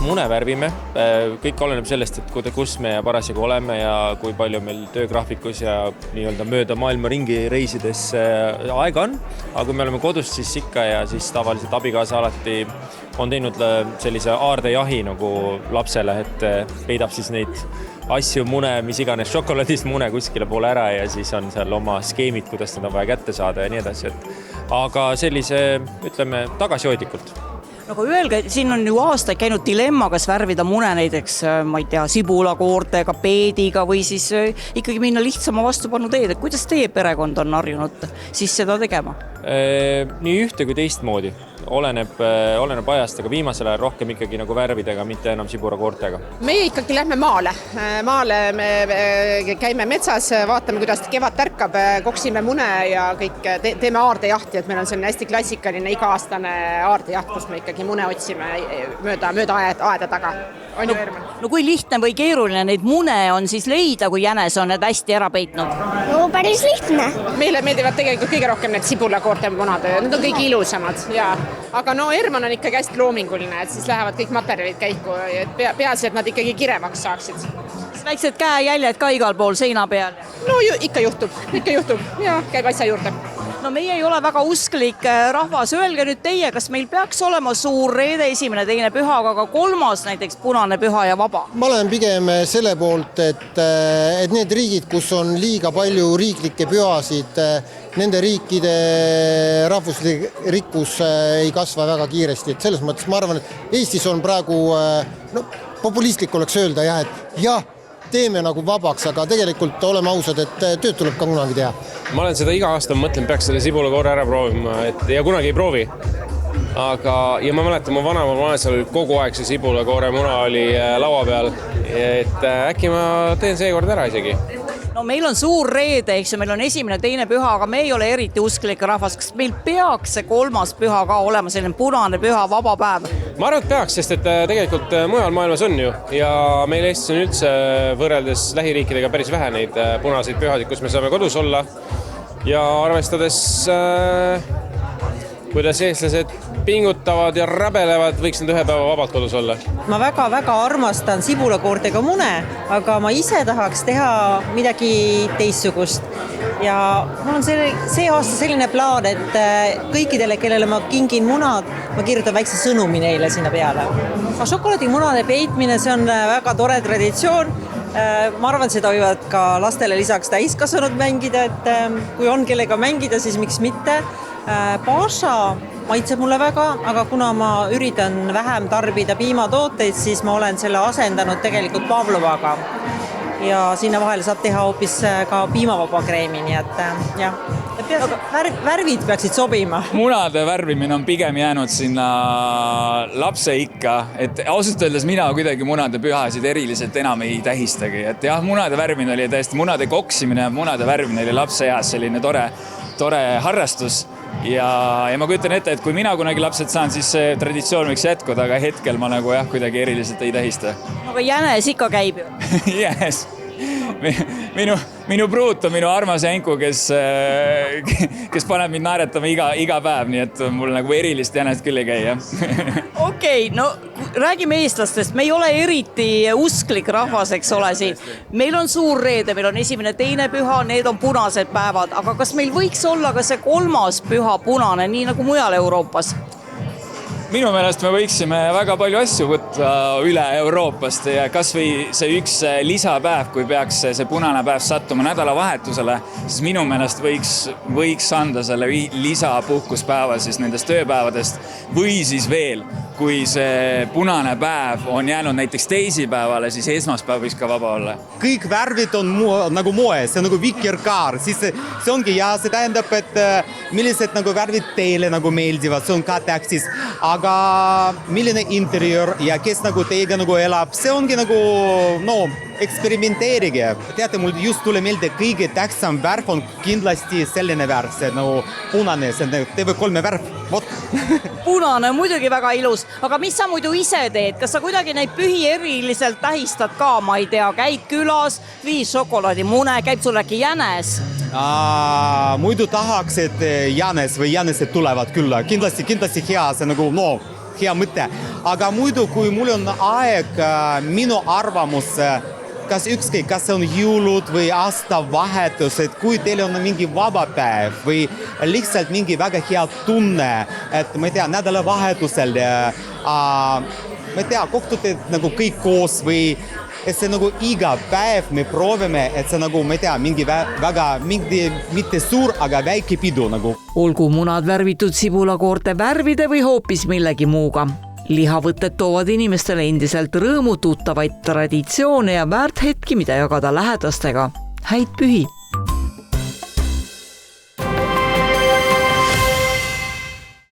Mune värvime, kõik oleneb sellest, et kus me parasjagu oleme ja kui palju meil töögraafikus ja nii-öelda mööda maailma ringi reisides aega on. Aga kui me oleme kodus, siis ikka ja siis tavaliselt abikaasa alati on teinud sellise aardejahi nagu lapsele, et peidab siis neid asju, mune, mis iganes šokolaadist mune kuskile poole ära ja siis on seal oma skeemid, kuidas nad on vaja kätte saada ja nii edasi. Aga sellise, ütleme, tagasihoidlikult. Aga öelge, siin on ju aastaid käinud dilemma, kas värvida mune näiteks, ma ei tea, sibulakoortega, peediga või siis ikkagi minna lihtsama vastupanu teed. Kuidas teie perekond on harjunud siis seda tegema? Nii ühte kui teistmoodi. Oleneb ajast, aga viimasel ajal rohkem ikkagi nagu värvidega, mitte enam sibulakoortega. Meie ikkagi lähme maale. Maale me käime metsas, vaatame, kuidas kevad tärkab, koksime mune ja kõik teeme aardejahti, et meil on selline hästi klassikaline iga-aastane aardejaht, kus me ikkagi mune otsime mööda aeda taga. No kui lihtne või keeruline neid mune on siis leida, kui jänes on need hästi ära peitnud? No päris lihtne. Meile meeldivad tegelikult kõige rohkem need sibulakoorte munad, need on kõige ilusamad. Ja. Aga no Herman on ikkagi hästi loominguline, et siis lähevad kõik materjalid käiku, peaasi, et nad ikkagi kirevaks saaksid. Väiksed käejäljed ka igal pool seina peal? No ikka juhtub ja käib asja juurde. No meie ei ole väga usklik rahvas. Öelge nüüd teie, kas meil peaks olema suur reede, esimene, teine püha, aga kolmas näiteks punane püha ja vaba? Ma olen pigem selle poolt, et need riigid, kus on liiga palju riiklikke pühasid, nende riikide rahvuslik rikkus ei kasva väga kiiresti. Et selles mõttes ma arvan, et Eestis on praegu populistlik oleks öelda, et jah, teeme nagu vabaks, aga tegelikult oleme ausad, et tööd tuleb ka kunagi teha. Ma olen seda iga aasta mõtlen, peaks selle sibulakoore ära proovima ja kunagi ei proovi. Ja ma mäletan, mu vanema seal kogu aeg see sibulakoore muna oli laua peal, et äkki ma teen seekord ära isegi. No meil on suur reede, eks ju, meil on esimene, teine püha, aga me ei ole eriti usklik rahvas. Kas meil peaks see kolmas püha ka olema selline punane püha vaba päev? Ma arvan, et peaks, sest et tegelikult mujal maailmas on ju ja meil Eestis on üldse võrreldes lähiriikidega päris vähe neid punaseid pühasid, kus me saame kodus olla ja arvestades kuidas eestlased pingutavad ja rabelevad, võiks need ühe päeva vabalt kodus olla. Ma väga armastan sibulakoortega mune, aga ma ise tahaks teha midagi teistsugust. Ja mul on see aasta selline plaan, et kõikidele, kellele ma kingin munad, ma kirjutan väikse sõnumi neile sinna peale. Šokolaadimunade peitmine, see on väga tore traditsioon. Ma arvan, seda võivad ka lastele lisaks täiskasvanud mängida, et kui on kellega mängida, siis miks mitte. Paša maitseb mulle väga, aga kuna ma üritan vähem tarbida piimatooteid, siis ma olen selle asendanud tegelikult Pavlovaga. Ja sinna vahele saab teha hoopis ka piimavaba kreemi, nii et jah. Värvid peaksid sobima. Munade värvimine on pigem jäänud sinna lapse ikka, et ausalt öeldes mina kuidagi munade pühasid eriliselt enam ei tähistagi, et jah, munade värvimine oli täiesti, munade koksimine ja munade värvimine oli lapse eas selline tore harrastus ja ma kujutan ette, et kui mina kunagi lapsed saan, siis see traditsioon võiks jätkuda, aga hetkel ma nagu jah, kuidagi eriliselt ei tähista. Aga jänes ikka käib ju. Jänes. Minu pruut on minu armas jänku, kes paneb mind naeretama iga päev, nii et mul nagu erilist jänest küll ei käi. Okei, no räägime eestlastest. Me ei ole eriti usklik rahvas, eks ole siin. Meil on suur reede, meil on esimene, teine püha, need on punased päevad, aga kas meil võiks olla ka see kolmas püha punane, nii nagu mujal Euroopas? Minu meelest me võiksime väga palju asju võtta üle Euroopast ja kas või see üks lisapäev, kui peaks see punane päev sattuma nädalavahetusele, siis minu meelest võiks anda selle lisapuhkuspäeva siis nendest tööpäevadest või siis veel, kui see punane päev on jäänud näiteks teisipäevale, siis esmaspäev võiks ka vaba olla. Kõik värvid on nagu moe, see on nagu vikerkaar, siis see ongi ja see tähendab, et millised nagu värvid teile nagu meeldivad, see on ka tähtis, aga milline interior ja kes nagu teiega nagu elab, see ongi nagu eksperimenteerige. Teate, mul just tule meelde kõige tähtsam värv on kindlasti selline värv, see nagu punane, see on TV3 värv. Punane on muidugi väga ilus, aga mis sa muidu ise teed? Kas sa kuidagi neid pühi eriliselt tähistad ka, ma ei tea, käid külas, viis šokolaadimune, käib sul äkki jänes? Muidu tahaks, et jänes või jänesed tulevad külla. Kindlasti hea, see nagu hea mõte. aga muidu, kui mul on aeg, minu arvamus, kas ükskõik, kas see on jõulud või aastavahetus, et kui teil on mingi vaba päev või lihtsalt mingi väga hea tunne, et ma ei tea, nädalavahetusel, ma ei tea, kohtute nagu kõik koos või et see nagu iga päev me proovime, et see nagu, ma ei tea, mingi väga, mitte suur, aga väike pidu nagu. Olgu munad värvitud sibulakoorte värvide või hoopis millegi muuga. Lihavõtted toovad inimestele endiselt rõõmu, tuttavaid traditsioone ja väärt hetki, mida jagada lähedastega. Häid pühi!